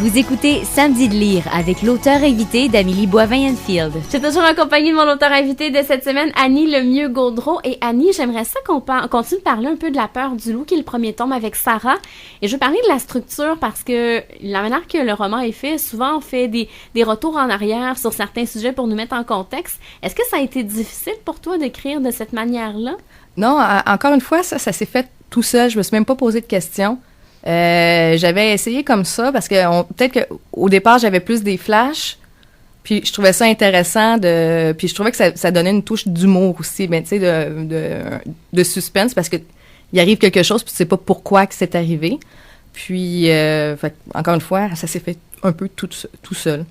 Vous écoutez Samedi de lire avec l'auteur invité d'Amélie Boivin-Enfield. Je suis toujours accompagnée de mon auteur invité de cette semaine, Annie Lemieux-Gaudreault. Et Annie, j'aimerais ça qu'on continue de parler un peu de La peur du loup, qui est le premier tome avec Sarah. Et je veux parler de la structure parce que la manière que le roman est fait, souvent on fait des retours en arrière sur certains sujets pour nous mettre en contexte. Est-ce que ça a été difficile pour toi d'écrire de cette manière-là? Non, encore une fois, ça s'est fait tout seul. Je me suis même pas posé de questions. J'avais essayé comme ça parce que peut-être qu'au départ, j'avais plus des flashs. Puis je trouvais ça intéressant puis je trouvais que ça donnait une touche d'humour aussi, ben tu sais, de suspense parce que il arrive quelque chose puis tu sais pas pourquoi que c'est arrivé. Puis encore une fois, ça s'est fait un peu tout seul.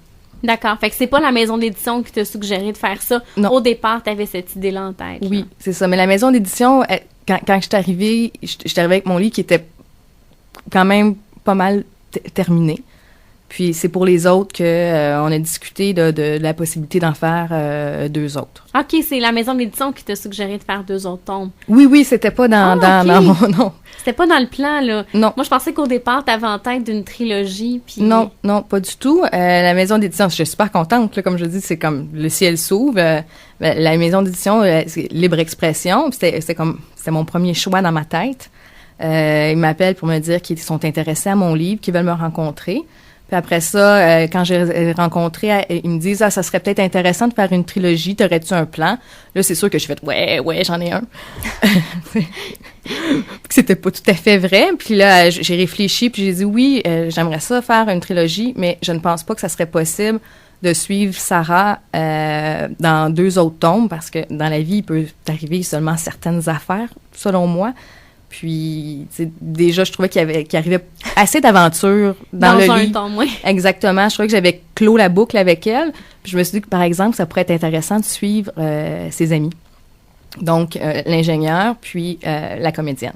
D'accord. Fait que c'est pas la maison d'édition qui t'a suggéré de faire ça. Non. Au départ, t'avais cette idée-là en tête. Oui, c'est ça. Mais la maison d'édition, quand je suis arrivée, avec mon livre qui était quand même pas mal terminé. Puis c'est pour les autres qu'on a discuté de la possibilité d'en faire 2 autres. OK, c'est la maison d'édition qui t'a suggéré de faire 2 autres tomes. Oui, c'était pas dans mon nom. C'était pas dans le plan, là. Non. Moi, je pensais qu'au départ, t'avais en tête d'une trilogie, puis... Non, pas du tout. La maison d'édition, je suis super contente, là, comme je dis, c'est comme le ciel s'ouvre. La maison d'édition, c'est libre expression. C'était mon premier choix dans ma tête. Ils m'appellent pour me dire qu'ils sont intéressés à mon livre, qu'ils veulent me rencontrer. Puis après ça, quand j'ai rencontré, ils me disent « Ah, ça serait peut-être intéressant de faire une trilogie, t'aurais-tu un plan? » Là, c'est sûr que je fais « Ouais, j'en ai un. » C'était pas tout à fait vrai. Puis là, j'ai réfléchi, puis j'ai dit « Oui, j'aimerais ça faire une trilogie, mais je ne pense pas que ça serait possible de suivre Sarah dans 2 autres tomes, parce que dans la vie, il peut arriver seulement certaines affaires, selon moi. » Puis, déjà, je trouvais qu'il arrivait assez d'aventures dans le livre. Dans un tome, oui. Exactement. Je trouvais que j'avais clos la boucle avec elle. Puis je me suis dit que, par exemple, ça pourrait être intéressant de suivre ses amis. Donc, l'ingénieur, puis la comédienne.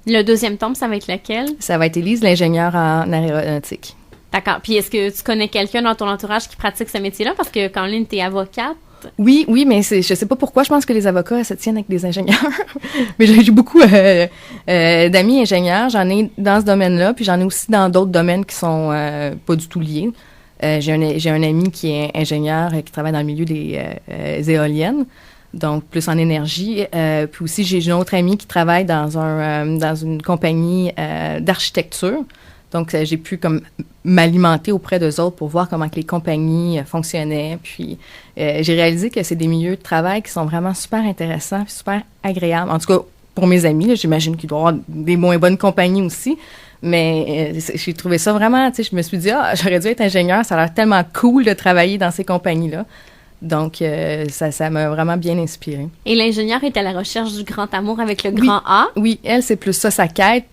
Le 2e tome, ça va être lequel? Ça va être Élise, l'ingénieure en aéronautique. D'accord. Puis, est-ce que tu connais quelqu'un dans ton entourage qui pratique ce métier-là? Parce que, Caroline, t'es avocate. Oui, mais je sais pas pourquoi. Je pense que les avocats se tiennent avec des ingénieurs. Mais j'ai beaucoup d'amis ingénieurs. J'en ai dans ce domaine-là, puis j'en ai aussi dans d'autres domaines qui sont pas du tout liés. J'ai un ami qui est ingénieur qui travaille dans le milieu des éoliennes, donc plus en énergie. Puis aussi, j'ai une autre amie qui travaille dans une compagnie d'architecture. Donc, j'ai pu comme m'alimenter auprès d'eux autres pour voir comment que les compagnies fonctionnaient. Puis, j'ai réalisé que c'est des milieux de travail qui sont vraiment super intéressants, super agréables. En tout cas, pour mes amis, là, j'imagine qu'il doit y avoir des moins bonnes compagnies aussi. Mais j'ai trouvé ça vraiment, tu sais, je me suis dit, j'aurais dû être ingénieur, ça a l'air tellement cool de travailler dans ces compagnies-là. Donc, ça m'a vraiment bien inspirée. Et l'ingénieure est à la recherche du grand amour avec le grand A. Oui, elle, c'est plus ça, sa quête.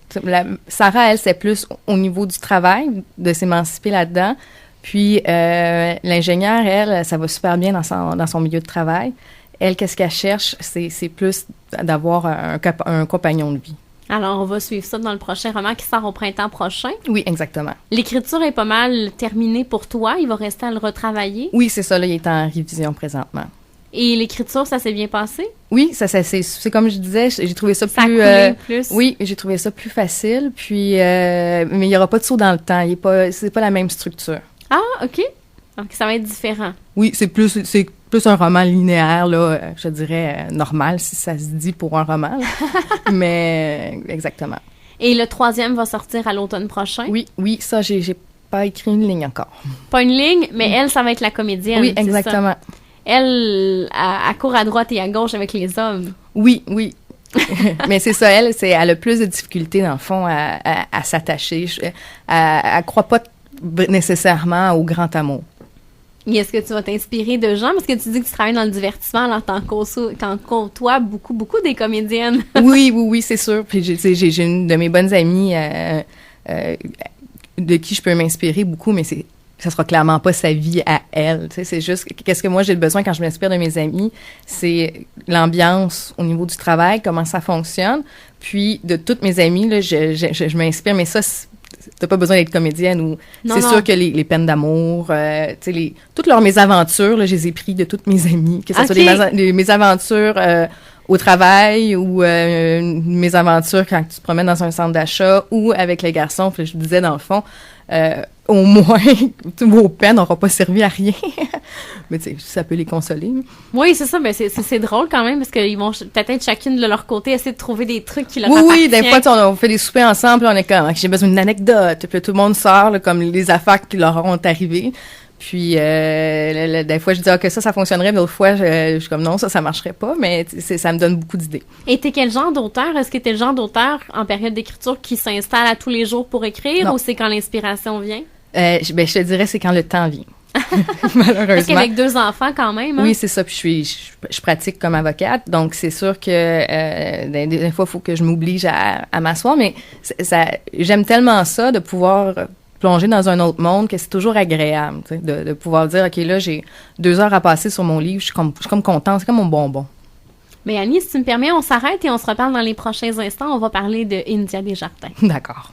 Sarah, elle, c'est plus au niveau du travail, de s'émanciper là-dedans. Puis, l'ingénieure, elle, ça va super bien dans son milieu de travail. Elle, qu'est-ce qu'elle cherche? C'est plus d'avoir un compagnon de vie. Alors, on va suivre ça dans le prochain roman qui sort au printemps prochain. Oui, exactement. L'écriture est pas mal terminée pour toi. Il va rester à le retravailler. Oui, c'est ça. Là, il est en révision présentement. Et l'écriture, ça s'est bien passé? Oui, c'est comme je disais, j'ai trouvé ça plus... plus? Oui, j'ai trouvé ça plus facile. Puis, mais il n'y aura pas de saut dans le temps. C'est pas la même structure. Ah, OK. Donc, ça va être différent. Oui, c'est plus un roman linéaire, là, je dirais normal, si ça se dit pour un roman. Mais exactement. Et le 3e va sortir à l'automne prochain? Oui, ça, j'ai pas écrit une ligne encore. Pas une ligne, mais elle, ça va être la comédienne. Oui, exactement. Elle, elle court à droite et à gauche avec les hommes. Oui. Mais c'est ça, elle a plus de difficultés, dans le fond, à s'attacher. Elle croit pas nécessairement au grand amour. Et est-ce que tu vas t'inspirer de gens? Parce que tu dis que tu travailles dans le divertissement, alors t'en côtoies beaucoup des comédiennes. Oui, c'est sûr. Puis j'ai une de mes bonnes amies de qui je peux m'inspirer beaucoup, mais ça sera clairement pas sa vie à elle. Tu sais, c'est juste qu'est-ce que moi j'ai besoin quand je m'inspire de mes amis, c'est l'ambiance au niveau du travail, comment ça fonctionne. Puis de toutes mes amies, là, je m'inspire, mais ça, t'as pas besoin d'être comédienne ou c'est sûr que les peines d'amour, tu sais, toutes leurs mésaventures, là, je les ai pris de toutes mes amies, que ce soit mes aventures au travail ou mes aventures quand tu te promènes dans un centre d'achat ou avec les garçons. Puis je disais, dans le fond, au moins, vos peines n'auront pas servi à rien. Mais tu sais, ça peut les consoler. Oui, c'est ça. Ben c'est drôle quand même parce qu'ils vont peut-être chacune de leur côté essayer de trouver des trucs qui leur Oui, appartiennent. des fois, on fait des soupers ensemble, puis on est comme, j'ai besoin d'une anecdote. Puis là, tout le monde sort là, comme les affaires qui leur ont arrivé. Puis, des fois, je dis que ça fonctionnerait, mais d'autres fois, je suis comme, non, ça marcherait pas, mais ça me donne beaucoup d'idées. Et t'es quel genre d'auteur? Est-ce que t'es le genre d'auteur en période d'écriture qui s'installe à tous les jours pour écrire Non. ou c'est quand l'inspiration vient? Je te dirais, c'est quand le temps vient. Malheureusement. Parce qu'avec 2 enfants, quand même. Hein? Oui, c'est ça. Puis je pratique comme avocate, donc c'est sûr que des fois, il faut que je m'oblige à m'asseoir, mais j'aime tellement ça de pouvoir plonger dans un autre monde que c'est toujours agréable, tu sais, de pouvoir dire, OK, là, j'ai 2 heures à passer sur mon livre, je suis comme contente, c'est comme mon bonbon. Mais Annie, si tu me permets, on s'arrête et on se reparle dans les prochains instants. On va parler de India Desjardins. D'accord.